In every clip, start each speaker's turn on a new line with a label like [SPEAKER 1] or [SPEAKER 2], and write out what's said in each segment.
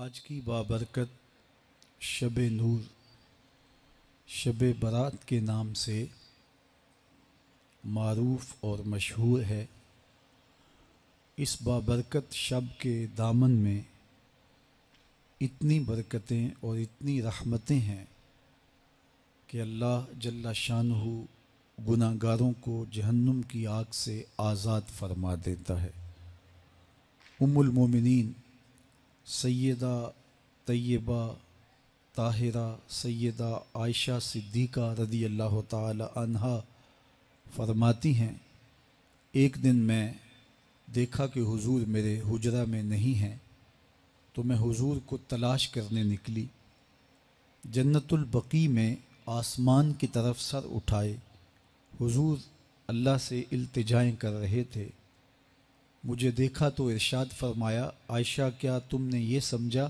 [SPEAKER 1] آج کی بابرکت شب نور شب برات کے نام سے معروف اور مشہور ہے۔ اس بابرکت شب کے دامن میں اتنی برکتیں اور اتنی رحمتیں ہیں کہ اللہ جل شانہ گناہ گاروں کو جہنم کی آگ سے آزاد فرما دیتا ہے۔ ام المومنین سیدہ طیبہ طاہرہ سیدہ عائشہ صدیقہ رضی اللہ تعالی عنہا فرماتی ہیں، ایک دن میں دیکھا کہ حضور میرے حجرہ میں نہیں ہیں، تو میں حضور کو تلاش کرنے نکلی۔ جنت البقیع میں آسمان کی طرف سر اٹھائے حضور اللہ سے التجائیں کر رہے تھے۔ مجھے دیکھا تو ارشاد فرمایا، عائشہ کیا تم نے یہ سمجھا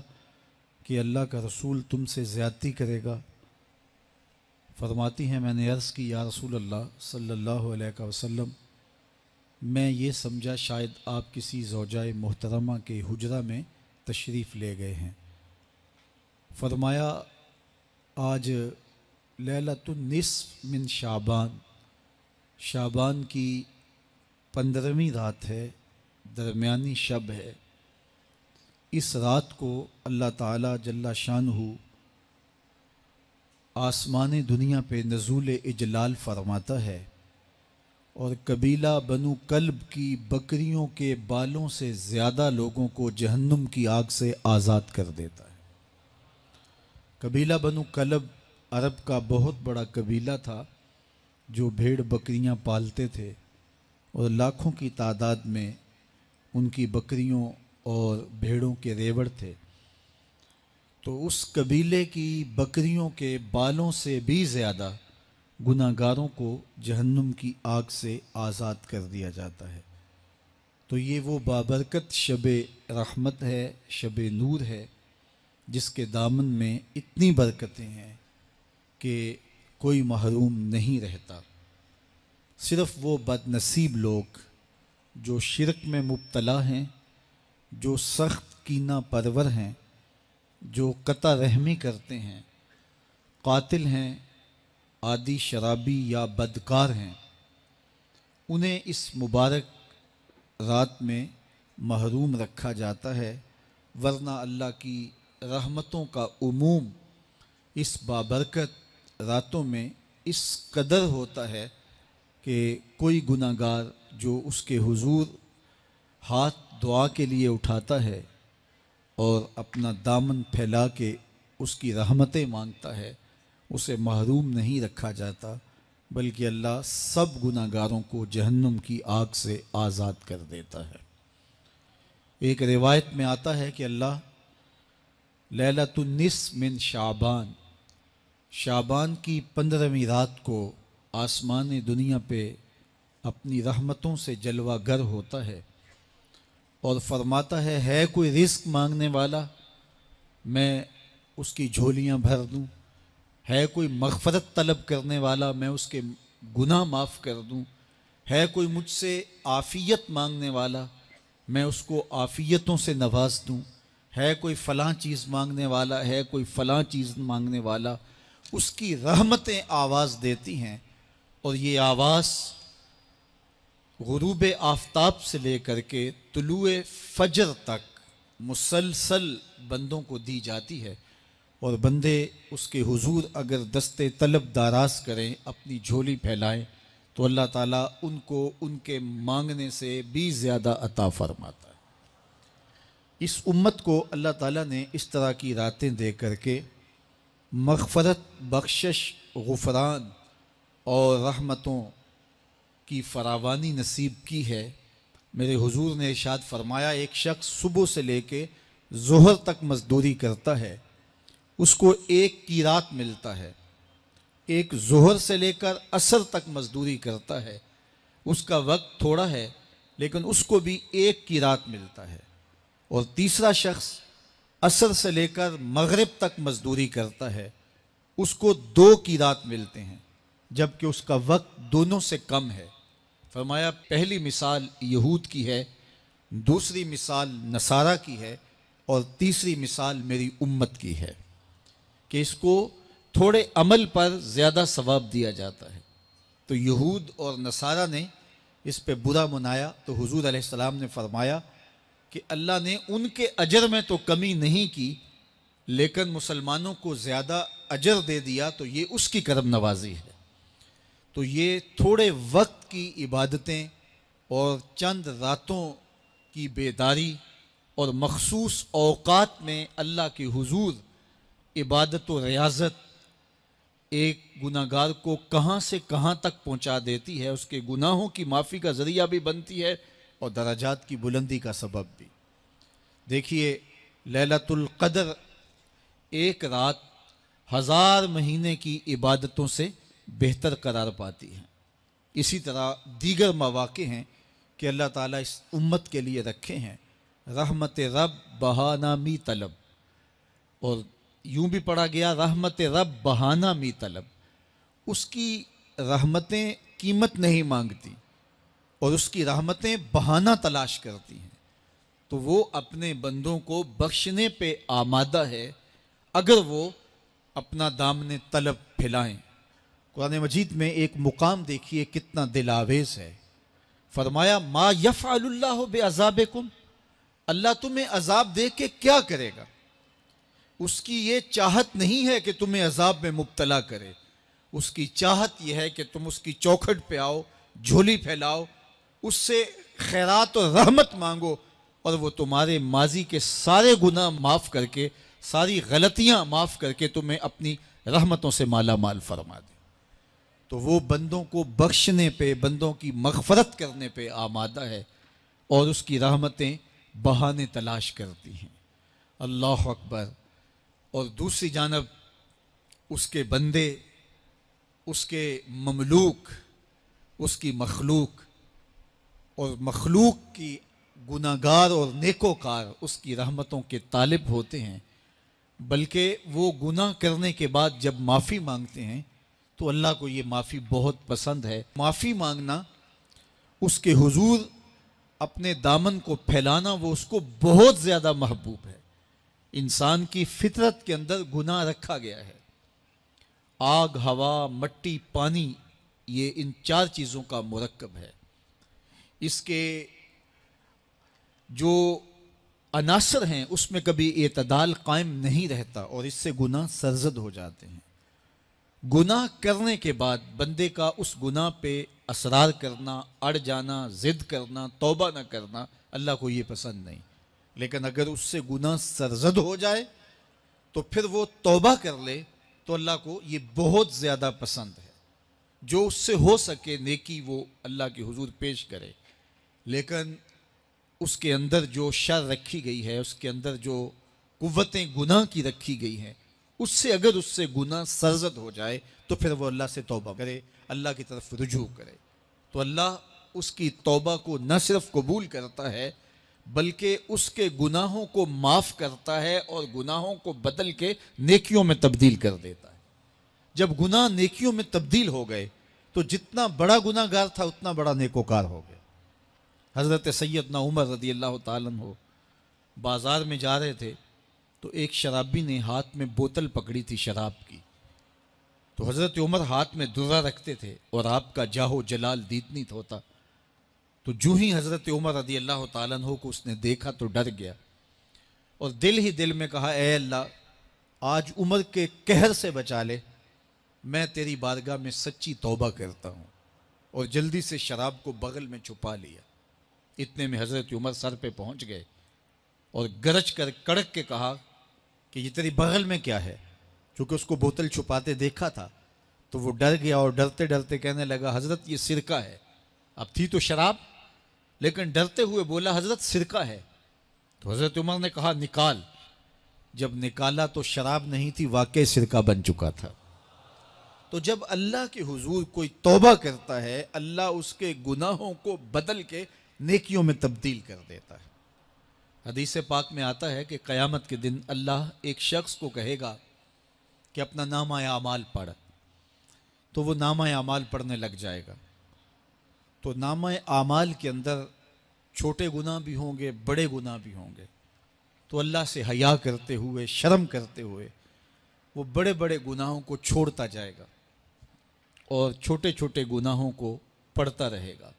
[SPEAKER 1] کہ اللہ کا رسول تم سے زیادتی کرے گا؟ فرماتی ہیں میں نے عرض کی یا رسول اللہ صلی اللہ علیہ وسلم، میں یہ سمجھا شاید آپ کسی زوجائے محترمہ کے حجرہ میں تشریف لے گئے ہیں۔ فرمایا آج لیلۃ النصف من شعبان، شعبان کی 15ویں رات ہے، درمیانی شب ہے۔ اس رات کو اللہ تعالیٰ جل شانہ آسمان دنیا پہ نزول اجلال فرماتا ہے اور قبیلہ بنو کلب کی بکریوں کے بالوں سے زیادہ لوگوں کو جہنم کی آگ سے آزاد کر دیتا ہے۔ قبیلہ بنو کلب عرب کا بہت بڑا قبیلہ تھا جو بھیڑ بکریاں پالتے تھے اور لاکھوں کی تعداد میں ان کی بکریوں اور بھیڑوں کے ریوڑ تھے۔ تو اس قبیلے کی بکریوں کے بالوں سے بھی زیادہ گناہ گاروں کو جہنم کی آگ سے آزاد کر دیا جاتا ہے۔ تو یہ وہ بابرکت شب رحمت ہے، شب نور ہے، جس کے دامن میں اتنی برکتیں ہیں کہ کوئی محروم نہیں رہتا۔ صرف وہ بد نصیب لوگ جو شرک میں مبتلا ہیں، جو سخت کینہ پرور ہیں، جو قطع رحمی کرتے ہیں، قاتل ہیں، عادی شرابی یا بدکار ہیں، انہیں اس مبارک رات میں محروم رکھا جاتا ہے، ورنہ اللہ کی رحمتوں کا عموم اس بابرکت راتوں میں اس قدر ہوتا ہے کہ کوئی گناہ گار جو اس کے حضور ہاتھ دعا کے لیے اٹھاتا ہے اور اپنا دامن پھیلا کے اس کی رحمتیں مانگتا ہے، اسے محروم نہیں رکھا جاتا، بلکہ اللہ سب گناہ گاروں کو جہنم کی آگ سے آزاد کر دیتا ہے۔ ایک روایت میں آتا ہے کہ اللہ لیلۃ النصف من شعبان، شعبان کی 15ویں رات کو آسمان دنیا پہ اپنی رحمتوں سے جلوہ گر ہوتا ہے اور فرماتا ہے کوئی رزق مانگنے والا، میں اس کی جھولیاں بھر دوں، ہے کوئی مغفرت طلب کرنے والا، میں اس کے گناہ معاف کر دوں، ہے کوئی مجھ سے عافیت مانگنے والا، میں اس کو عافیتوں سے نواز دوں، ہے کوئی فلاں چیز مانگنے والا، ہے کوئی فلاں چیز مانگنے والا، اس کی رحمتیں آواز دیتی ہیں اور یہ آواز غروب آفتاب سے لے کر کے طلوع فجر تک مسلسل بندوں کو دی جاتی ہے، اور بندے اس کے حضور اگر دست طلب دراز کریں، اپنی جھولی پھیلائیں، تو اللہ تعالیٰ ان کو ان کے مانگنے سے بھی زیادہ عطا فرماتا ہے۔ اس امت کو اللہ تعالیٰ نے اس طرح کی راتیں دے کر کے مغفرت، بخشش، غفران اور رحمتوں کی فراوانی نصیب کی ہے۔ میرے حضور نے ارشاد فرمایا ایک شخص صبح سے لے کے ظہر تک مزدوری کرتا ہے، اس کو ایک قیراط ملتا ہے۔ ایک ظہر سے لے کر عصر تک مزدوری کرتا ہے، اس کا وقت تھوڑا ہے لیکن اس کو بھی ایک قیراط ملتا ہے۔ اور تیسرا شخص عصر سے لے کر مغرب تک مزدوری کرتا ہے، اس کو 2 قیراط ملتے ہیں، جبکہ اس کا وقت دونوں سے کم ہے۔ فرمایا پہلی مثال یہود کی ہے، دوسری مثال نصارہ کی ہے، اور تیسری مثال میری امت کی ہے کہ اس کو تھوڑے عمل پر زیادہ ثواب دیا جاتا ہے۔ تو یہود اور نصارہ نے اس پہ برا منایا تو حضور علیہ السلام نے فرمایا کہ اللہ نے ان کے اجر میں تو کمی نہیں کی، لیکن مسلمانوں کو زیادہ اجر دے دیا، تو یہ اس کی کرم نوازی ہے۔ تو یہ تھوڑے وقت کی عبادتیں اور چند راتوں کی بیداری اور مخصوص اوقات میں اللہ کے حضور عبادت و ریاضت ایک گناہ گار کو کہاں سے کہاں تک پہنچا دیتی ہے، اس کے گناہوں کی معافی کا ذریعہ بھی بنتی ہے اور درجات کی بلندی کا سبب بھی۔ دیکھیے لیلۃ القدر ایک رات 1000 مہینے کی عبادتوں سے بہتر قرار پاتی ہے۔ اسی طرح دیگر مواقع ہیں کہ اللہ تعالیٰ اس امت کے لیے رکھے ہیں، رحمت رب بہانہ می طلب، اور یوں بھی پڑھا گیا رحمت رب بہانہ می طلب۔ اس کی رحمتیں قیمت نہیں مانگتی اور اس کی رحمتیں بہانہ تلاش کرتی ہیں، تو وہ اپنے بندوں کو بخشنے پہ آمادہ ہے اگر وہ اپنا دامن طلب پھیلائیں۔ قرآن مجید میں ایک مقام دیکھیے کتنا دل آویز ہے، فرمایا ما یفعل اللہ بعذابکم، اللہ تمہیں عذاب دے کے کیا کرے گا؟ اس کی یہ چاہت نہیں ہے کہ تمہیں عذاب میں مبتلا کرے، اس کی چاہت یہ ہے کہ تم اس کی چوکھٹ پہ آؤ، جھولی پھیلاؤ، اس سے خیرات و رحمت مانگو، اور وہ تمہارے ماضی کے سارے گناہ معاف کر کے، ساری غلطیاں معاف کر کے تمہیں اپنی رحمتوں سے مالا مال فرما دے۔ تو وہ بندوں کو بخشنے پہ، بندوں کی مغفرت کرنے پہ آمادہ ہے اور اس کی رحمتیں بہانے تلاش کرتی ہیں۔ اللہ اکبر۔ اور دوسری جانب اس کے بندے، اس کے مملوک، اس کی مخلوق، اور مخلوق کی گناہ گار اور نیکوکار اس کی رحمتوں کے طالب ہوتے ہیں، بلکہ وہ گناہ کرنے کے بعد جب معافی مانگتے ہیں تو اللہ کو یہ معافی بہت پسند ہے۔ معافی مانگنا، اس کے حضور اپنے دامن کو پھیلانا، وہ اس کو بہت زیادہ محبوب ہے۔ انسان کی فطرت کے اندر گناہ رکھا گیا ہے۔ آگ، ہوا، مٹی، پانی، یہ ان 4 چیزوں کا مرکب ہے۔ اس کے جو عناصر ہیں اس میں کبھی اعتدال قائم نہیں رہتا اور اس سے گناہ سرزد ہو جاتے ہیں۔ گناہ کرنے کے بعد بندے کا اس گناہ پہ اصرار کرنا، اڑ جانا، ضد کرنا، توبہ نہ کرنا، اللہ کو یہ پسند نہیں۔ لیکن اگر اس سے گناہ سرزد ہو جائے تو پھر وہ توبہ کر لے تو اللہ کو یہ بہت زیادہ پسند ہے۔ جو اس سے ہو سکے نیکی وہ اللہ کے حضور پیش کرے، لیکن اس کے اندر جو شر رکھی گئی ہے، اس کے اندر جو قوتیں گناہ کی رکھی گئی ہیں، اس سے اگر اس سے گناہ سرزد ہو جائے تو پھر وہ اللہ سے توبہ کرے، اللہ کی طرف رجوع کرے، تو اللہ اس کی توبہ کو نہ صرف قبول کرتا ہے بلکہ اس کے گناہوں کو معاف کرتا ہے اور گناہوں کو بدل کے نیکیوں میں تبدیل کر دیتا ہے۔ جب گناہ نیکیوں میں تبدیل ہو گئے تو جتنا بڑا گناہ گار تھا اتنا بڑا نیکوکار ہو گیا۔ حضرت سیدنا عمر رضی اللہ تعالیٰ عنہ بازار میں جا رہے تھے تو ایک شرابی نے ہاتھ میں بوتل پکڑی تھی شراب کی، تو حضرت عمر ہاتھ میں درہ رکھتے تھے اور آپ کا جاہ و جلال دیدنیت ہوتا، تو جو ہی حضرت عمر رضی اللہ تعالیٰ عنہ کو اس نے دیکھا تو ڈر گیا اور دل ہی دل میں کہا اے اللہ آج عمر کے قہر سے بچا لے، میں تیری بارگاہ میں سچی توبہ کرتا ہوں، اور جلدی سے شراب کو بغل میں چھپا لیا۔ اتنے میں حضرت عمر سر پہ پہنچ گئے اور گرج کر کڑک کے کہا کہ یہ تیری بغل میں کیا ہے؟ چونکہ اس کو بوتل چھپاتے دیکھا تھا تو وہ ڈر گیا اور ڈرتے ڈرتے کہنے لگا حضرت یہ سرکہ ہے۔ اب تھی تو شراب لیکن ڈرتے ہوئے بولا حضرت سرکہ ہے، تو حضرت عمر نے کہا نکال۔ جب نکالا تو شراب نہیں تھی، واقعی سرکہ بن چکا تھا۔ تو جب اللہ کے حضور کوئی توبہ کرتا ہے اللہ اس کے گناہوں کو بدل کے نیکیوں میں تبدیل کر دیتا ہے۔ حدیث پاک میں آتا ہے کہ قیامت کے دن اللہ ایک شخص کو کہے گا کہ اپنا نامہ اعمال پڑھ، تو وہ نامہ اعمال پڑھنے لگ جائے گا، تو نامہ اعمال کے اندر چھوٹے گناہ بھی ہوں گے، بڑے گناہ بھی ہوں گے، تو اللہ سے حیا کرتے ہوئے، شرم کرتے ہوئے وہ بڑے بڑے گناہوں کو چھوڑتا جائے گا اور چھوٹے چھوٹے گناہوں کو پڑھتا رہے گا۔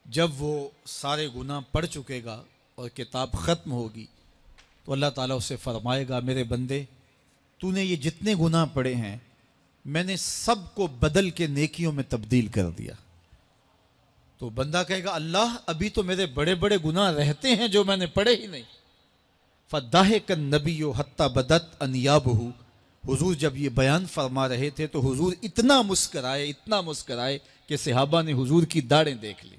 [SPEAKER 1] جب وہ سارے گناہ پڑھ چکے گا اور کتاب ختم ہوگی تو اللہ تعالیٰ اسے فرمائے گا، میرے بندے تو نے یہ جتنے گناہ پڑھے ہیں میں نے سب کو بدل کے نیکیوں میں تبدیل کر دیا۔ تو بندہ کہے گا، اللہ ابھی تو میرے بڑے بڑے گناہ رہتے ہیں جو میں نے پڑھے ہی نہیں۔ فَضَحِكَ النَّبِيُّ حَتَّى بَدَتْ أَنْيَابُهُ، حضور جب یہ بیان فرما رہے تھے تو حضور اتنا مسکرائے کہ صحابہ نے حضور کی داڑھیں دیکھ لی۔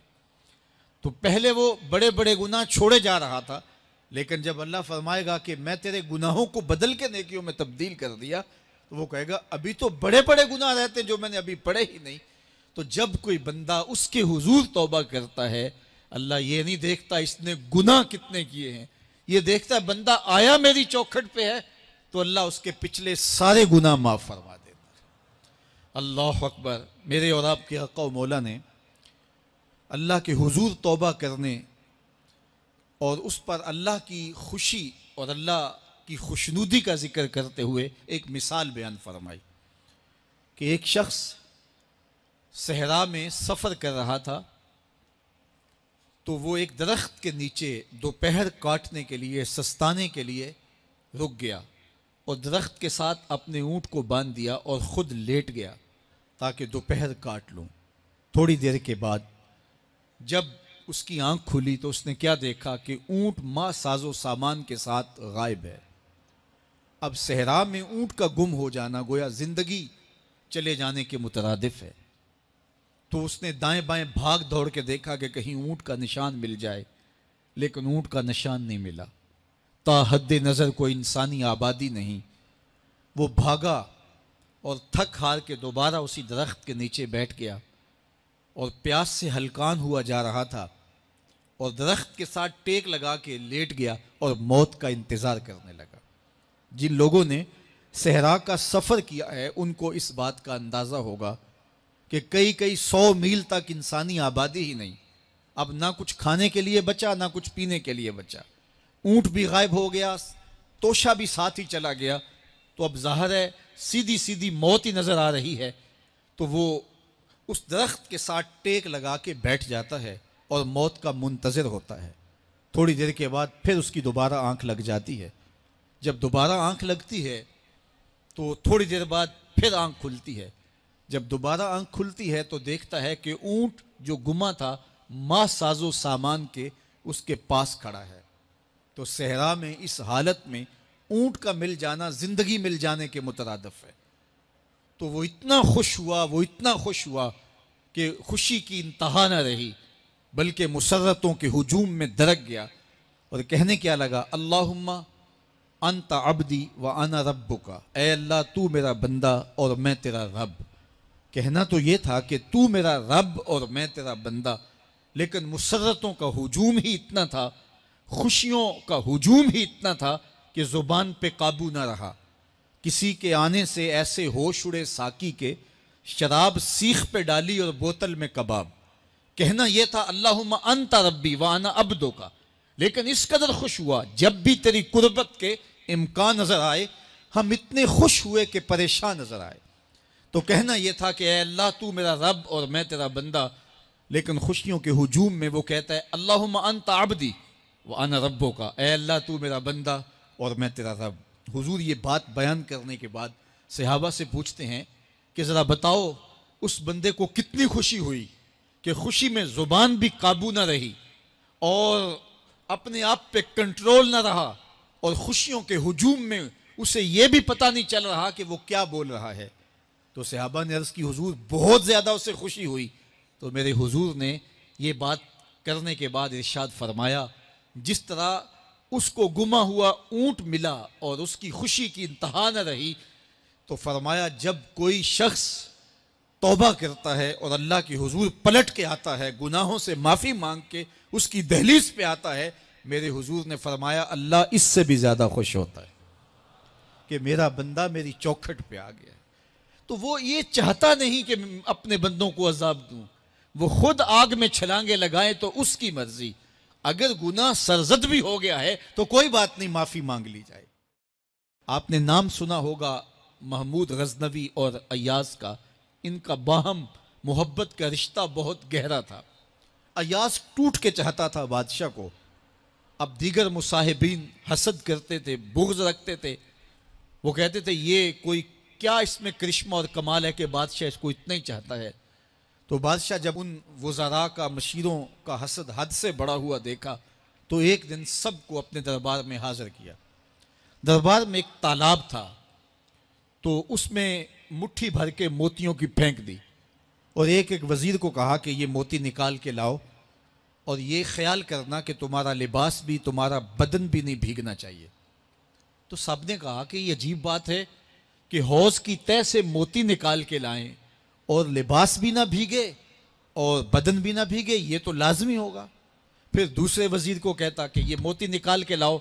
[SPEAKER 1] تو پہلے وہ بڑے بڑے گناہ چھوڑے جا رہا تھا، لیکن جب اللہ فرمائے گا کہ میں تیرے گناہوں کو بدل کے نیکیوں میں تبدیل کر دیا، تو وہ کہے گا ابھی تو بڑے بڑے گناہ رہتے جو میں نے ابھی پڑھے ہی نہیں۔ تو جب کوئی بندہ اس کے حضور توبہ کرتا ہے، اللہ یہ نہیں دیکھتا اس نے گناہ کتنے کیے ہیں، یہ دیکھتا ہے بندہ آیا میری چوکھٹ پہ ہے تو اللہ اس کے پچھلے سارے گناہ معاف فرما دیتا ہے۔ اللہ اکبر۔ میرے اور آپ کے آقا و مولا نے اللہ کے حضور توبہ کرنے اور اس پر اللہ کی خوشی اور اللہ کی خوشنودی کا ذکر کرتے ہوئے ایک مثال بیان فرمائی کہ ایک شخص صحرا میں سفر کر رہا تھا تو وہ ایک درخت کے نیچے دوپہر کاٹنے کے لیے، سستانے کے لیے رک گیا اور درخت کے ساتھ اپنے اونٹ کو باندھ دیا اور خود لیٹ گیا تاکہ دوپہر کاٹ لوں۔ تھوڑی دیر کے بعد جب اس کی آنکھ کھلی تو اس نے کیا دیکھا کہ اونٹ ماں ساز و سامان کے ساتھ غائب ہے۔ اب صحرا میں اونٹ کا گم ہو جانا گویا زندگی چلے جانے کے مترادف ہے۔ تو اس نے دائیں بائیں بھاگ دوڑ کے دیکھا کہ کہیں اونٹ کا نشان مل جائے، لیکن اونٹ کا نشان نہیں ملا۔ تا حد نظر کوئی انسانی آبادی نہیں۔ وہ بھاگا اور تھک ہار کے دوبارہ اسی درخت کے نیچے بیٹھ گیا اور پیاس سے ہلکان ہوا جا رہا تھا اور درخت کے ساتھ ٹیک لگا کے لیٹ گیا اور موت کا انتظار کرنے لگا۔ جن لوگوں نے صحرا کا سفر کیا ہے ان کو اس بات کا اندازہ ہوگا کہ کئی 100 میل تک انسانی آبادی ہی نہیں، اب نہ کچھ کھانے کے لیے بچا نہ کچھ پینے کے لیے بچا، اونٹ بھی غائب ہو گیا، توشہ بھی ساتھ ہی چلا گیا، تو اب ظاہر ہے سیدھی موت ہی نظر آ رہی ہے۔ تو وہ اس درخت کے ساتھ ٹیک لگا کے بیٹھ جاتا ہے اور موت کا منتظر ہوتا ہے۔ تھوڑی دیر کے بعد پھر اس کی دوبارہ آنکھ لگ جاتی ہے۔ جب دوبارہ آنکھ لگتی ہے تو تھوڑی دیر بعد پھر آنکھ کھلتی ہے۔ جب دوبارہ آنکھ کھلتی ہے تو دیکھتا ہے کہ اونٹ جو گما تھا ماں ساز و سامان کے اس کے پاس کھڑا ہے۔ تو صحرا میں اس حالت میں اونٹ کا مل جانا زندگی مل جانے کے مترادف ہے۔ تو وہ اتنا خوش ہوا کہ خوشی کی انتہا نہ رہی، بلکہ مسرتوں کے ہجوم میں درک گیا اور کہنے کیا لگا، اللہم انت عبدی وانا ربک، اے اللہ تو میرا بندہ اور میں تیرا رب۔ کہنا تو یہ تھا کہ تو میرا رب اور میں تیرا بندہ، لیکن مسرتوں کا ہجوم ہی اتنا تھا، خوشیوں کا ہجوم ہی اتنا تھا کہ زبان پہ قابو نہ رہا۔ کسی کے آنے سے ایسے ہوش اڑے ساقی کے، شراب سیخ پہ ڈالی اور بوتل میں کباب۔ کہنا یہ تھا اللہم انت ربی وانا عبدک، لیکن اس قدر خوش ہوا جب بھی تیری قربت کے امکان نظر آئے ہم اتنے خوش ہوئے کہ پریشان نظر آئے۔ تو کہنا یہ تھا کہ اے اللہ تو میرا رب اور میں تیرا بندہ، لیکن خوشیوں کے ہجوم میں وہ کہتا ہے اللہم انت عبدی وانا ربک، اے اللہ تو میرا بندہ اور میں تیرا رب۔ حضور یہ بات بیان کرنے کے بعد صحابہ سے پوچھتے ہیں کہ ذرا بتاؤ اس بندے کو کتنی خوشی ہوئی کہ خوشی میں زبان بھی قابو نہ رہی اور اپنے آپ پہ کنٹرول نہ رہا، اور خوشیوں کے ہجوم میں اسے یہ بھی پتہ نہیں چل رہا کہ وہ کیا بول رہا ہے۔ تو صحابہ نے عرض کی حضور بہت زیادہ اسے خوشی ہوئی۔ تو میرے حضور نے یہ بات کرنے کے بعد ارشاد فرمایا، جس طرح اس کو گما ہوا اونٹ ملا اور اس کی خوشی کی انتہا نہ رہی، تو فرمایا جب کوئی شخص توبہ کرتا ہے اور اللہ کے حضور پلٹ کے آتا ہے، گناہوں سے معافی مانگ کے اس کی دہلیز پہ آتا ہے، میرے حضور نے فرمایا اللہ اس سے بھی زیادہ خوش ہوتا ہے کہ میرا بندہ میری چوکھٹ پہ آ گیا ہے۔ تو وہ یہ چاہتا نہیں کہ اپنے بندوں کو عذاب دوں، وہ خود آگ میں چھلانگے لگائیں تو اس کی مرضی، اگر گناہ سرزد بھی ہو گیا ہے تو کوئی بات نہیں، معافی مانگ لی جائے۔ آپ نے نام سنا ہوگا محمود غزنوی اور ایاز کا، ان کا باہم محبت کا رشتہ بہت گہرا تھا۔ ایاز ٹوٹ کے چاہتا تھا بادشاہ کو، اب دیگر مصاحبین حسد کرتے تھے، بغض رکھتے تھے، وہ کہتے تھے یہ کوئی کیا اس میں کرشمہ اور کمال ہے کہ بادشاہ اس کو اتنا ہی چاہتا ہے۔ تو بادشاہ جب ان وزراء کا، مشیروں کا حسد حد سے بڑا ہوا دیکھا تو ایک دن سب کو اپنے دربار میں حاضر کیا۔ دربار میں ایک تالاب تھا، تو اس میں مٹھی بھر کے موتیوں کی پھینک دی، اور ایک ایک وزیر کو کہا کہ یہ موتی نکال کے لاؤ، اور یہ خیال کرنا کہ تمہارا لباس بھی، تمہارا بدن بھی نہیں بھیگنا چاہیے۔ تو سب نے کہا کہ یہ عجیب بات ہے کہ حوض کی تہہ سے موتی نکال کے لائیں اور لباس بھی نہ بھیگے اور بدن بھی نہ بھیگے، یہ تو لازمی ہوگا۔ پھر دوسرے وزیر کو کہتا کہ یہ موتی نکال کے لاؤ،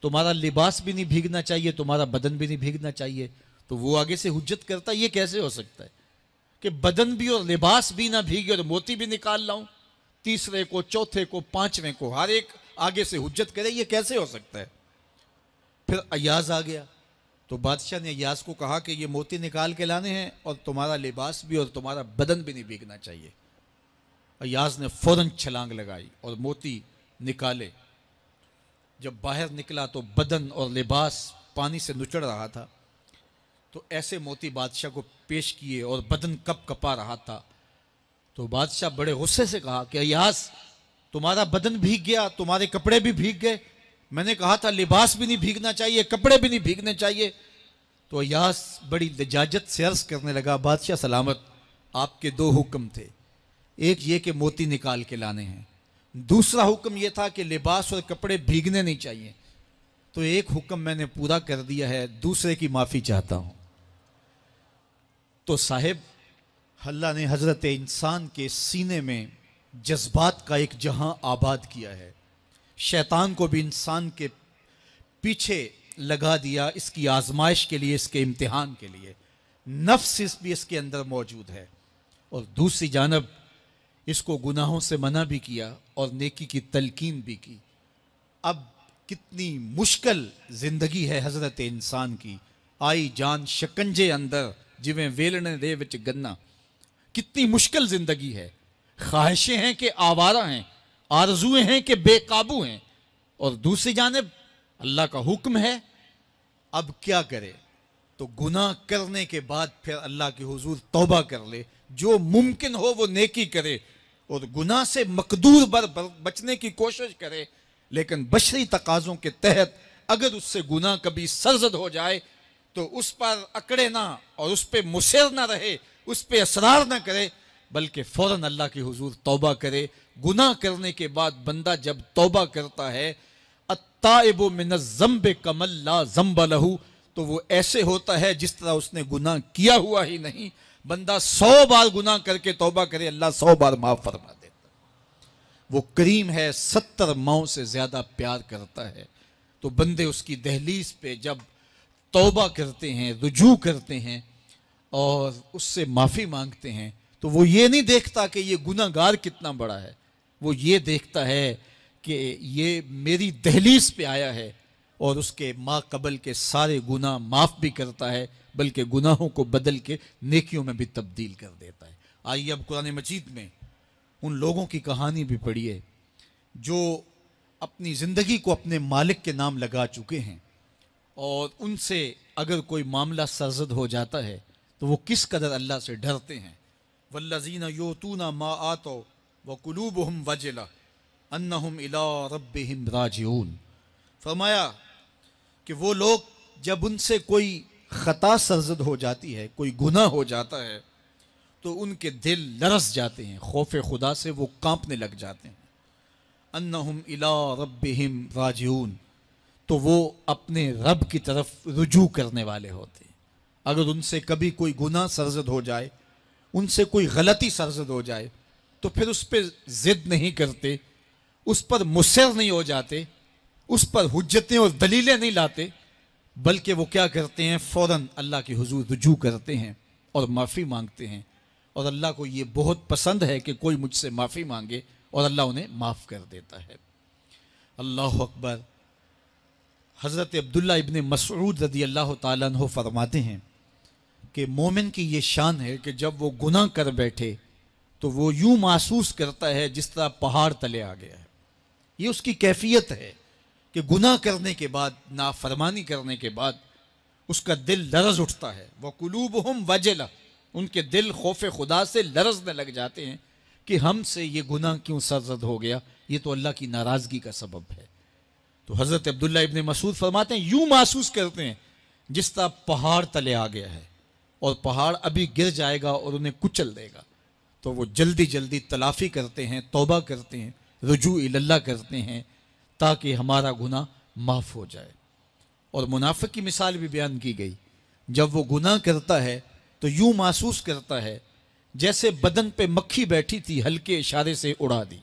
[SPEAKER 1] تمہارا لباس بھی نہیں بھیگنا چاہیے، تمہارا بدن بھی نہیں بھیگنا چاہیے۔ تو وہ آگے سے حجت کرتا یہ کیسے ہو سکتا ہے کہ بدن بھی اور لباس بھی نہ بھیگے اور موتی بھی نکال لاؤں؟ تیسرے کو، چوتھے کو، پانچویں کو، ہر ایک آگے سے حجت کرے، یہ کیسے ہو سکتا ہے؟ پھر ایاز آ گیا، تو بادشاہ نے ایاز کو کہا کہ یہ موتی نکال کے لانے ہیں اور تمہارا لباس بھی اور تمہارا بدن بھی نہیں بھیگنا چاہیے۔ ایاز نے فوراً چھلانگ لگائی اور موتی نکالے۔ جب باہر نکلا تو بدن اور لباس پانی سے نچڑ رہا تھا، تو ایسے موتی بادشاہ کو پیش کیے اور بدن کپ کپا رہا تھا۔ تو بادشاہ بڑے غصے سے کہا کہ ایاز تمہارا بدن بھیگ گیا، تمہارے کپڑے بھی بھیگ گئے، میں نے کہا تھا لباس بھی نہیں بھیگنا چاہیے، کپڑے بھی نہیں بھیگنے چاہیے۔ تو ایاز بڑی لجاجت سے عرض کرنے لگا، بادشاہ سلامت، آپ کے دو حکم تھے، ایک یہ کہ موتی نکال کے لانے ہیں، دوسرا حکم یہ تھا کہ لباس اور کپڑے بھیگنے نہیں چاہیے۔ تو ایک حکم میں نے پورا کر دیا ہے، دوسرے کی معافی چاہتا ہوں۔ تو صاحب، اللہ نے حضرت انسان کے سینے میں جذبات کا ایک جہاں آباد کیا ہے، شیطان کو بھی انسان کے پیچھے لگا دیا، اس کی آزمائش کے لیے، اس کے امتحان کے لیے۔ نفس بھی اس کے اندر موجود ہے، اور دوسری جانب اس کو گناہوں سے منع بھی کیا اور نیکی کی تلقین بھی کی۔ اب کتنی مشکل زندگی ہے حضرت انسان کی، آئی جان شکنجے اندر جویں ویلنے دے وچ گنا، کتنی مشکل زندگی ہے۔ خواہشیں ہیں کہ آوارہ ہیں، آرزویں ہیں کہ بے قابو ہیں، اور دوسری جانب اللہ کا حکم ہے۔ اب کیا کرے؟ تو گناہ کرنے کے بعد پھر اللہ کے حضور توبہ کر لے، جو ممکن ہو وہ نیکی کرے، اور گناہ سے مقدور بچنے کی کوشش کرے، لیکن بشری تقاضوں کے تحت اگر اس سے گناہ کبھی سرزد ہو جائے تو اس پر اکڑے نہ اور اس پہ مصر نہ رہے، اس پہ اصرار نہ کرے، بلکہ فوراً اللہ کے حضور توبہ کرے۔ گناہ کرنے کے بعد بندہ جب توبہ کرتا ہے، التائب من الذنب کمن لا ذنب لہ، تو وہ ایسے ہوتا ہے جس طرح اس نے گناہ کیا ہوا ہی نہیں۔ بندہ 100 بار گناہ کر کے توبہ کرے، اللہ 100 بار معاف فرما دیتا۔ وہ کریم ہے، 70 ماؤں سے زیادہ پیار کرتا ہے۔ تو بندے اس کی دہلیز پہ جب توبہ کرتے ہیں، رجوع کرتے ہیں اور اس سے معافی مانگتے ہیں، تو وہ یہ نہیں دیکھتا کہ یہ گناہ گار کتنا بڑا ہے، وہ یہ دیکھتا ہے کہ یہ میری دہلیز پہ آیا ہے اور اس کے ما قبل کے سارے گناہ معاف بھی کرتا ہے، بلکہ گناہوں کو بدل کے نیکیوں میں بھی تبدیل کر دیتا ہے۔ آئیے اب قرآن مجید میں ان لوگوں کی کہانی بھی پڑھیے جو اپنی زندگی کو اپنے مالک کے نام لگا چکے ہیں، اور ان سے اگر کوئی معاملہ سرزد ہو جاتا ہے تو وہ کس قدر اللہ سے ڈرتے ہیں۔ والذین یؤتون ما آتوا وقلوبہم وجلہ انہم الی ربہم راجعون، فرمایا کہ وہ لوگ جب ان سے کوئی خطا سرزد ہو جاتی ہے، کوئی گناہ ہو جاتا ہے، تو ان کے دل لرز جاتے ہیں، خوف خدا سے وہ کانپنے لگ جاتے ہیں۔ انہم الی ربہم راجعون، تو وہ اپنے رب کی طرف رجوع کرنے والے ہوتے ہیں۔ اگر ان سے کبھی کوئی گناہ سرزد ہو جائے، ان سے کوئی غلطی سرزد ہو جائے، تو پھر اس پہ ضد نہیں کرتے، اس پر مصر نہیں ہو جاتے، اس پر حجتیں اور دلیلیں نہیں لاتے، بلکہ وہ کیا کرتے ہیں، فوراً اللہ کے حضور رجوع کرتے ہیں اور معافی مانگتے ہیں۔ اور اللہ کو یہ بہت پسند ہے کہ کوئی مجھ سے معافی مانگے، اور اللہ انہیں معاف کر دیتا ہے۔ اللہ اکبر۔ حضرت عبداللہ ابن مسعود رضی اللہ تعالیٰ عنہ فرماتے ہیں کہ مومن کی یہ شان ہے کہ جب وہ گناہ کر بیٹھے تو وہ یوں محسوس کرتا ہے جس طرح پہاڑ تلے آ گیا ہے۔ یہ اس کی کیفیت ہے کہ گناہ کرنے کے بعد، نافرمانی کرنے کے بعد اس کا دل لرز اٹھتا ہے۔ وَقُلُوبُهُمْ وَجِلَةٌ، ان کے دل خوف خدا سے لرزنے لگ جاتے ہیں کہ ہم سے یہ گناہ کیوں سرزد ہو گیا، یہ تو اللہ کی ناراضگی کا سبب ہے۔ تو حضرت عبداللہ ابن مسعود فرماتے ہیں یوں محسوس کرتے ہیں جس طرح پہاڑ تلے آ گیا ہے اور پہاڑ ابھی گر جائے گا اور انہیں کچل دے گا، تو وہ جلدی جلدی تلافی کرتے ہیں، توبہ کرتے ہیں، رجوع اللہ کرتے ہیں تاکہ ہمارا گناہ معاف ہو جائے۔ اور منافق کی مثال بھی بیان کی گئی، جب وہ گناہ کرتا ہے تو یوں محسوس کرتا ہے جیسے بدن پہ مکھی بیٹھی تھی، ہلکے اشارے سے اڑا دی۔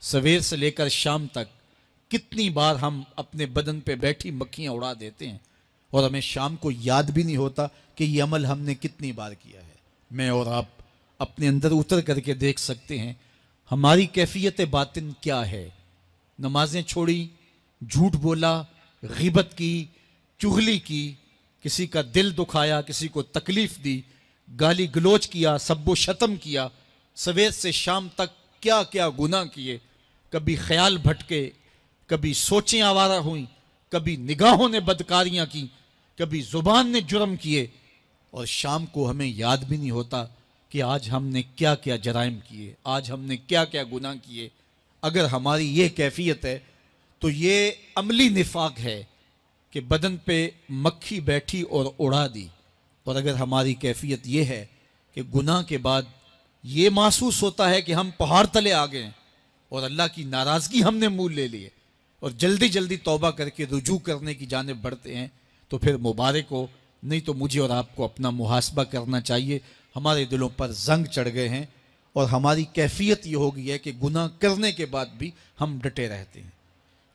[SPEAKER 1] سویر سے لے کر شام تک کتنی بار ہم اپنے بدن پہ بیٹھی مکھیاں اڑا دیتے ہیں اور ہمیں شام کو یاد بھی نہیں ہوتا کہ یہ عمل ہم نے کتنی بار کیا ہے۔ میں اور آپ اپنے اندر اتر کر کے دیکھ سکتے ہیں ہماری کیفیت باطن کیا ہے۔ نمازیں چھوڑی، جھوٹ بولا، غیبت کی، چغلی کی، کسی کا دل دکھایا، کسی کو تکلیف دی، گالی گلوچ کیا، سب و شتم کیا، سویر سے شام تک کیا کیا گناہ کیے، کبھی خیال بھٹکے، کبھی سوچیں آوارہ ہوئیں، کبھی نگاہوں نے بدکاریاں کی، کبھی زبان نے جرم کیے، اور شام کو ہمیں یاد بھی نہیں ہوتا کہ آج ہم نے کیا کیا جرائم کیے، آج ہم نے کیا کیا گناہ کیے۔ اگر ہماری یہ کیفیت ہے تو یہ عملی نفاق ہے کہ بدن پہ مکھی بیٹھی اور اڑا دی۔ اور اگر ہماری کیفیت یہ ہے کہ گناہ کے بعد یہ محسوس ہوتا ہے کہ ہم پہاڑ تلے آ گئے ہیں اور اللہ کی ناراضگی ہم نے مول لے لی ہے اور جلدی جلدی توبہ کر کے رجوع کرنے کی جانب بڑھتے ہیں، تو پھر مبارک ہو، نہیں تو مجھے اور آپ کو اپنا محاسبہ کرنا چاہیے۔ ہمارے دلوں پر زنگ چڑھ گئے ہیں اور ہماری کیفیت یہ ہو گئی ہے کہ گناہ کرنے کے بعد بھی ہم ڈٹے رہتے ہیں،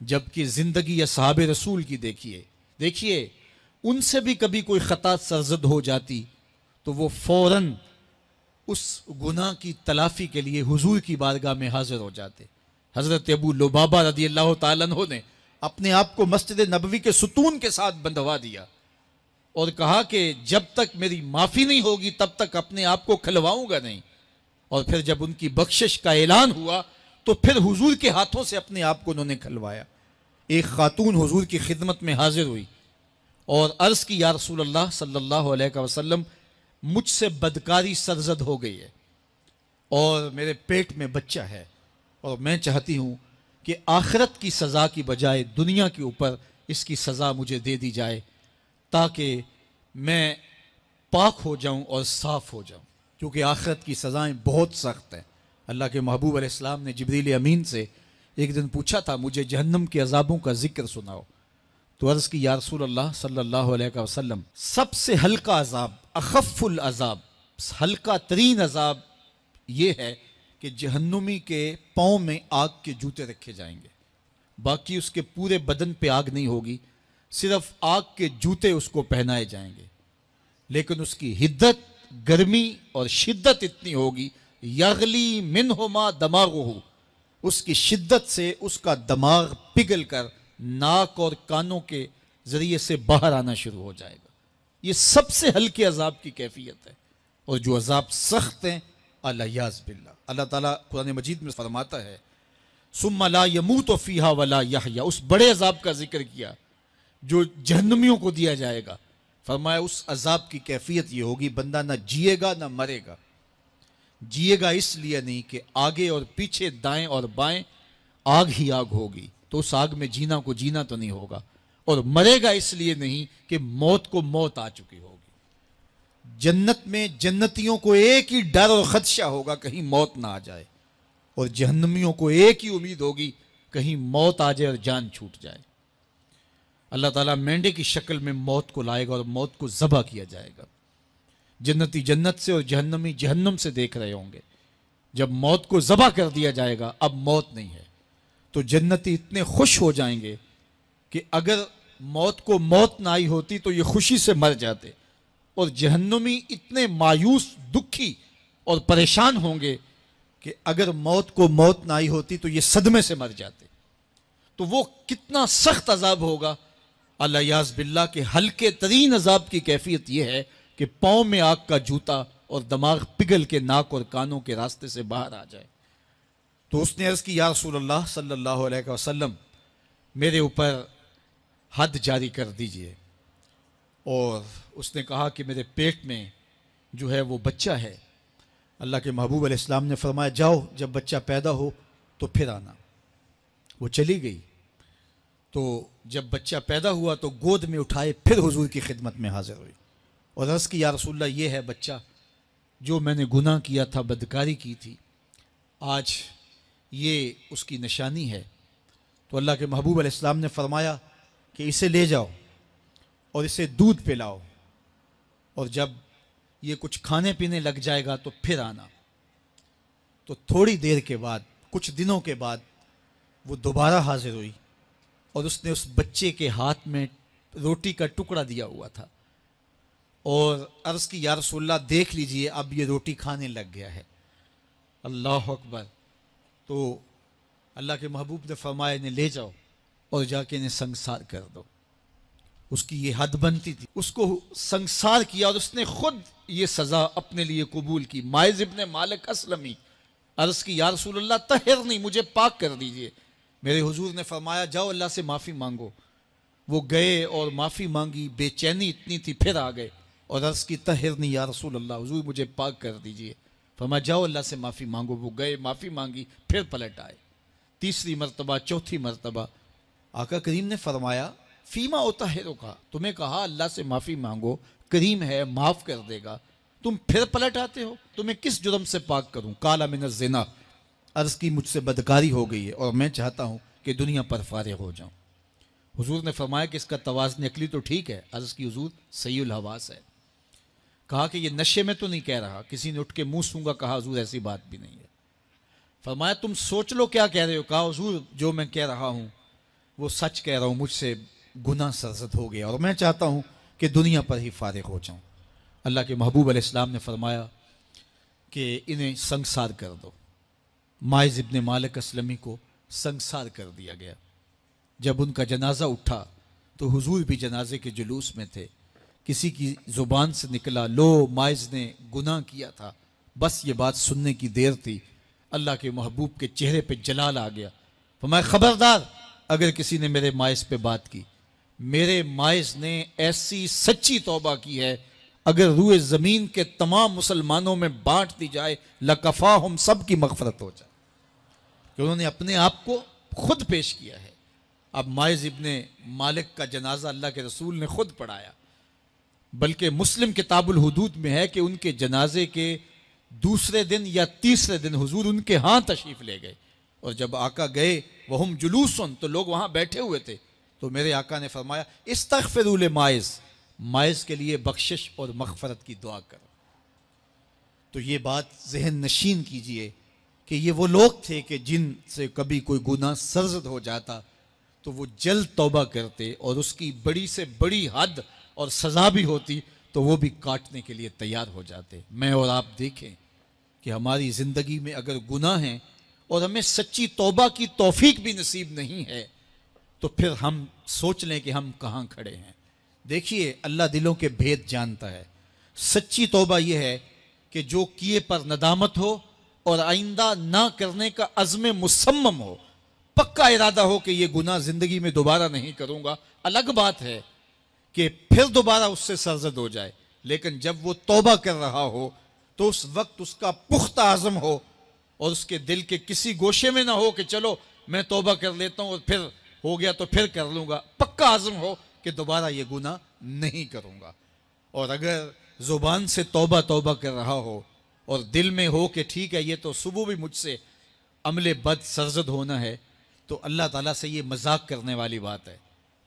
[SPEAKER 1] جبکہ زندگی اصحاب رسول کی دیکھیے ان سے بھی کبھی کوئی خطا سرزد ہو جاتی تو وہ فوراً اس گناہ کی تلافی کے لیے حضور کی بارگاہ میں حاضر ہو جاتے۔ حضرت ابو لبابہ رضی اللہ تعالیٰ عنہ نے اپنے آپ کو مسجد نبوی کے ستون کے ساتھ بندھوا دیا اور کہا کہ جب تک میری معافی نہیں ہوگی تب تک اپنے آپ کو کھلواؤں گا نہیں۔ اور پھر جب ان کی بخشش کا اعلان ہوا تو پھر حضور کے ہاتھوں سے اپنے آپ کو انہوں نے کھلوایا۔ ایک خاتون حضور کی خدمت میں حاضر ہوئی اور عرض کی یا رسول اللہ صلی اللہ علیہ وسلم، مجھ سے بدکاری سرزد ہو گئی ہے اور میرے پیٹ میں بچہ ہے اور میں چاہتی ہوں کہ آخرت کی سزا کی بجائے دنیا کے اوپر اس کی سزا مجھے دے دی جائے تاکہ میں پاک ہو جاؤں اور صاف ہو جاؤں، کیونکہ آخرت کی سزائیں بہت سخت ہیں۔ اللہ کے محبوب علیہ السلام نے جبریل امین سے ایک دن پوچھا تھا مجھے جہنم کے عذابوں کا ذکر سناؤ، تو عرض کی یا رسول اللہ صلی اللہ علیہ وسلم، سب سے ہلکا عذاب، اخف العذاب، ہلکا ترین عذاب یہ ہے کہ جہنمی کے پاؤں میں آگ کے جوتے رکھے جائیں گے، باقی اس کے پورے بدن پہ آگ نہیں ہوگی، صرف آگ کے جوتے اس کو پہنائے جائیں گے، لیکن اس کی حدت، گرمی اور شدت اتنی ہوگی، یغلی منہما دماغہ، اس کی شدت سے اس کا دماغ پگھل کر ناک اور کانوں کے ذریعے سے باہر آنا شروع ہو جائے گا۔ یہ سب سے ہلکے عذاب کی کیفیت ہے، اور جو عذاب سخت ہیں الیاذ باللہ، اللہ تعالیٰ قرآن مجید میں فرماتا ہے ثم لا یموت فیہا ولا یحیا، اس بڑے عذاب کا ذکر کیا جو جہنمیوں کو دیا جائے گا، فرمایا اس عذاب کی کیفیت یہ ہوگی بندہ نہ جیے گا نہ مرے گا۔ جیے گا اس لیے نہیں کہ آگے اور پیچھے، دائیں اور بائیں آگ ہی آگ ہوگی، تو اس آگ میں جینا کو جینا تو نہیں ہوگا، اور مرے گا اس لیے نہیں کہ موت کو موت آ چکی ہوگی۔ جنت میں جنتیوں کو ایک ہی ڈر اور خدشہ ہوگا کہیں موت نہ آ جائے، اور جہنمیوں کو ایک ہی امید ہوگی کہیں موت آ جائے اور جان چھوٹ جائے۔ اللہ تعالیٰ مینڈے کی شکل میں موت کو لائے گا اور موت کو ذبح کیا جائے گا۔ جنتی جنت سے اور جہنمی جہنم سے دیکھ رہے ہوں گے، جب موت کو ذبح کر دیا جائے گا اب موت نہیں ہے، تو جنتی اتنے خوش ہو جائیں گے کہ اگر موت کو موت نہ آئی ہوتی تو یہ خوشی سے مر جاتے، اور جہنمی اتنے مایوس، دکھی اور پریشان ہوں گے کہ اگر موت کو موت نہ آئی ہوتی تو یہ صدمے سے مر جاتے۔ تو وہ کتنا سخت عذاب ہوگا. اللہ یاز باللہ کے ہلکے ترین عذاب کی کیفیت یہ ہے کہ پاؤں میں آگ کا جوتا اور دماغ پگھل کے ناک اور کانوں کے راستے سے باہر آ جائے. تو اس نے عرض کی یا رسول اللہ صلی اللہ علیہ وسلم میرے اوپر حد جاری کر دیجئے. اور اس نے کہا کہ میرے پیٹ میں جو ہے وہ بچہ ہے. اللہ کے محبوب علیہ السلام نے فرمایا جاؤ جب بچہ پیدا ہو تو پھر آنا. وہ چلی گئی. تو جب بچہ پیدا ہوا تو گود میں اٹھائے پھر حضور کی خدمت میں حاضر ہوئی اور عرض کی یا رسول اللہ یہ ہے بچہ جو میں نے گناہ کیا تھا، بدکاری کی تھی، آج یہ اس کی نشانی ہے. تو اللہ کے محبوب علیہ السلام نے فرمایا کہ اسے لے جاؤ اور اسے دودھ پلاؤ، اور جب یہ کچھ کھانے پینے لگ جائے گا تو پھر آنا. تو تھوڑی دیر کے بعد، کچھ دنوں کے بعد وہ دوبارہ حاضر ہوئی اور اس نے اس بچے کے ہاتھ میں روٹی کا ٹکڑا دیا ہوا تھا اور عرض کی یا رسول اللہ دیکھ لیجئے اب یہ روٹی کھانے لگ گیا ہے. اللہ اکبر. تو اللہ کے محبوب نے فرمایا انہیں لے جاؤ اور جا کے انہیں سنگسار کر دو. اس کی یہ حد بنتی تھی. اس کو سنگسار کیا اور اس نے خود یہ سزا اپنے لیے قبول کی. مائز ابن مالک اسلمی عرض کی یا رسول اللہ طہرنی، مجھے پاک کر دیجئے. میرے حضور نے فرمایا جاؤ اللہ سے معافی مانگو. وہ گئے اور معافی مانگی. بے چینی اتنی تھی پھر آ گئے اور عرض کی طہرنی یا رسول اللہ، حضور مجھے پاک کر دیجئے. فرمایا جاؤ اللہ سے معافی مانگو. وہ گئے، معافی مانگی، پھر پلٹ آئے. تیسری مرتبہ، چوتھی مرتبہ. آقا کریم نے فرمایا فیما اطہرک کا، تمہیں کہا اللہ سے معافی مانگو، کریم ہے معاف کر دے گا، تم پھر پلٹ آتے ہو، تمہیں کس جرم سے پاک کروں؟ قال من الزنا، عرض کی مجھ سے بدکاری ہو گئی ہے اور میں چاہتا ہوں کہ دنیا پر فارغ ہو جاؤں. حضور نے فرمایا کہ اس کا توازن عقلی تو ٹھیک ہے. عرض کی حضور صحیح الحواس ہے. کہا کہ یہ نشے میں تو نہیں کہہ رہا، کسی نے اٹھ کے منہ سونگا. کہا حضور ایسی بات بھی نہیں ہے. فرمایا تم سوچ لو کیا کہہ رہے ہو. کہا حضور جو میں کہہ رہا ہوں وہ سچ کہہ رہا ہوں، مجھ سے گناہ سرزد ہو گیا اور میں چاہتا ہوں کہ دنیا پر ہی فارغ ہو جاؤں. اللہ کے محبوب علیہ السلام نے فرمایا کہ انہیں سنگسار کر دو. مائز ابن مالک اسلمی کو سنگسار کر دیا گیا. جب ان کا جنازہ اٹھا تو حضور بھی جنازے کے جلوس میں تھے. کسی کی زبان سے نکلا لو مائز نے گناہ کیا تھا. بس یہ بات سننے کی دیر تھی، اللہ کے محبوب کے چہرے پہ جلال آ گیا. فرمایا خبردار اگر کسی نے میرے مائز پہ بات کی. میرے مائز نے ایسی سچی توبہ کی ہے اگر روئے زمین کے تمام مسلمانوں میں بانٹ دی جائے لکفاہم، سب کی مغفرت ہو جائے، کہ انہوں نے اپنے آپ کو خود پیش کیا ہے. اب مائز ابن مالک کا جنازہ اللہ کے رسول نے خود پڑھایا، بلکہ مسلم کتاب الحدود میں ہے کہ ان کے جنازے کے دوسرے دن یا تیسرے دن حضور ان کے ہاں تشریف لے گئے. اور جب آقا گئے وہم جلوسن، تو لوگ وہاں بیٹھے ہوئے تھے. تو میرے آقا نے فرمایا استغفروا لمائز، مائز کے لیے بخشش اور مغفرت کی دعا کرو. تو یہ بات ذہن نشین کیجئے کہ یہ وہ لوگ تھے کہ جن سے کبھی کوئی گناہ سرزد ہو جاتا تو وہ جلد توبہ کرتے، اور اس کی بڑی سے بڑی حد اور سزا بھی ہوتی تو وہ بھی کاٹنے کے لیے تیار ہو جاتے. میں اور آپ دیکھیں کہ ہماری زندگی میں اگر گناہ ہیں اور ہمیں سچی توبہ کی توفیق بھی نصیب نہیں ہے تو پھر ہم سوچ لیں کہ ہم کہاں کھڑے ہیں. دیکھیے اللہ دلوں کے بھید جانتا ہے. سچی توبہ یہ ہے کہ جو کیے پر ندامت ہو اور آئندہ نہ کرنے کا عزم مصمم ہو، پکا ارادہ ہو کہ یہ گناہ زندگی میں دوبارہ نہیں کروں گا. الگ بات ہے کہ پھر دوبارہ اس سے سرزد ہو جائے، لیکن جب وہ توبہ کر رہا ہو تو اس وقت اس کا پختہ عزم ہو اور اس کے دل کے کسی گوشے میں نہ ہو کہ چلو میں توبہ کر لیتا ہوں اور پھر ہو گیا تو پھر کر لوں گا. پکا عزم ہو کہ دوبارہ یہ گناہ نہیں کروں گا. اور اگر زبان سے توبہ توبہ کر رہا ہو اور دل میں ہو کہ ٹھیک ہے یہ تو صبح بھی مجھ سے عمل بد سرزد ہونا ہے، تو اللہ تعالیٰ سے یہ مذاق کرنے والی بات ہے.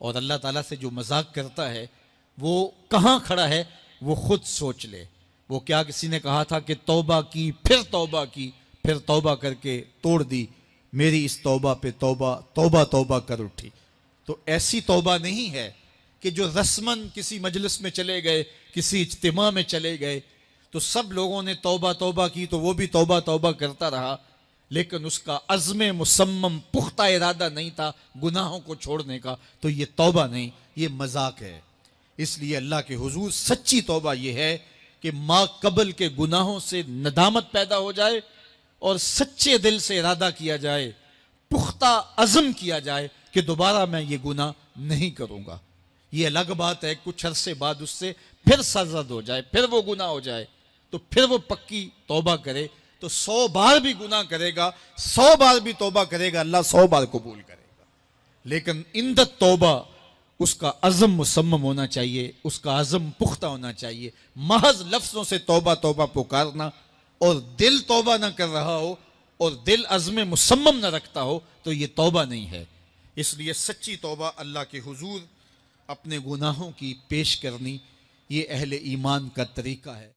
[SPEAKER 1] اور اللہ تعالیٰ سے جو مذاق کرتا ہے وہ کہاں کھڑا ہے وہ خود سوچ لے. وہ کیا کسی نے کہا تھا کہ توبہ کی پھر توبہ کی، پھر توبہ کر کے توڑ دی، میری اس توبہ پہ توبہ توبہ توبہ کر اٹھی. تو ایسی توبہ نہیں ہے کہ جو رسماً کسی مجلس میں چلے گئے، کسی اجتماع میں چلے گئے تو سب لوگوں نے توبہ توبہ کی تو وہ بھی توبہ توبہ کرتا رہا، لیکن اس کا عزم مصمم پختہ ارادہ نہیں تھا گناہوں کو چھوڑنے کا، تو یہ توبہ نہیں، یہ مذاق ہے۔ اس لیے اللہ کے حضور سچی توبہ یہ ہے کہ ما قبل کے گناہوں سے ندامت پیدا ہو جائے اور سچے دل سے ارادہ کیا جائے، پختہ عزم کیا جائے کہ دوبارہ میں یہ گناہ نہیں کروں گا۔ یہ الگ بات ہے کچھ عرصے بعد اس سے پھر سرزد ہو جائے، پھر وہ گناہ ہو جائے، تو پھر وہ پکی توبہ کرے، تو 100 بار بھی گناہ کرے گا، 100 بار بھی توبہ کرے گا، اللہ 100 بار قبول کرے گا۔ لیکن اندت توبہ اس کا عزم مصمم ہونا چاہیے، اس کا عزم پختہ ہونا چاہیے۔ محض لفظوں سے توبہ توبہ پکارنا اور دل توبہ نہ کر رہا ہو اور دل عزم مصمم نہ رکھتا ہو تو یہ توبہ نہیں ہے۔ اس لیے سچی توبہ اللہ کے حضور اپنے گناہوں کی پیش کرنی، یہ اہل ایمان کا طریقہ ہے۔